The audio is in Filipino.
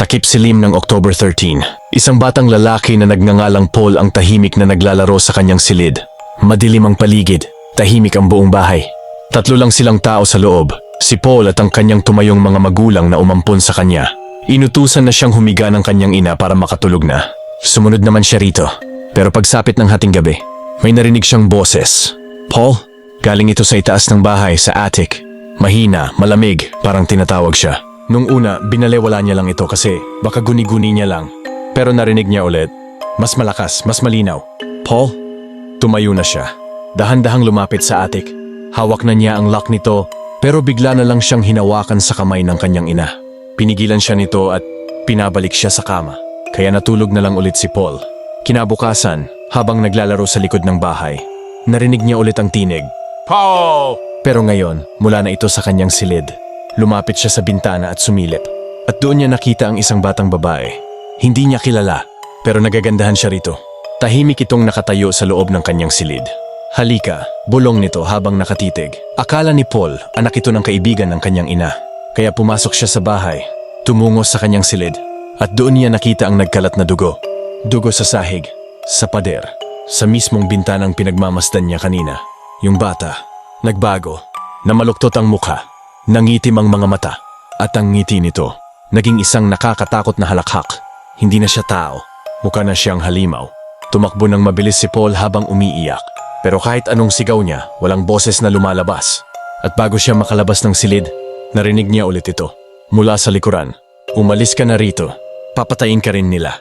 Takip silim ng October 13. Isang batang lalaki na nagngangalang Paul ang tahimik na naglalaro sa kanyang silid. Madilim ang paligid, tahimik ang buong bahay. Tatlo lang silang tao sa loob, si Paul at ang kanyang tumayong mga magulang na umampon sa kanya. Inutusan na siyang humiga ng kanyang ina para makatulog na. Sumunod naman siya rito. Pero pagsapit ng hating gabi, may narinig siyang boses. Paul? Galing ito sa itaas ng bahay, sa attic. Mahina, malamig, parang tinatawag siya. Nung una, binalewala niya lang ito kasi baka guni-guni niya lang. Pero narinig niya ulit. Mas malakas, mas malinaw. Paul? Tumayo na siya. Dahan-dahang lumapit sa attic. Hawak na niya ang lock nito, pero bigla na lang siyang hinawakan sa kamay ng kanyang ina. Pinigilan siya nito at pinabalik siya sa kama. Kaya natulog na lang ulit si Paul. Kinabukasan, habang naglalaro sa likod ng bahay, narinig niya ulit ang tinig. Paul! Pero ngayon, mula na ito sa kanyang silid. Lumapit siya sa bintana at sumilip. At doon niya nakita ang isang batang babae. Hindi niya kilala, pero nagagandahan siya rito. Tahimik itong nakatayo sa loob ng kanyang silid. Halika, bulong nito habang nakatitig. Akala ni Paul, anak ito ng kaibigan ng kanyang ina. Kaya pumasok siya sa bahay, tumungo sa kanyang silid. At doon niya nakita ang nagkalat na dugo. Dugo sa sahig, sa pader, sa mismong bintanang pinagmamasdan niya kanina. Yung bata, nagbago, namaluktot ang mukha. Nangitim ang mga mata, at ang ngiti nito, naging isang nakakatakot na halakhak. Hindi na siya tao, mukha na siyang halimaw. Tumakbo ng mabilis si Paul habang umiiyak. Pero kahit anong sigaw niya, walang boses na lumalabas. At bago siya makalabas ng silid, narinig niya ulit ito. Mula sa likuran, umalis ka na rito, papatayin ka rin nila.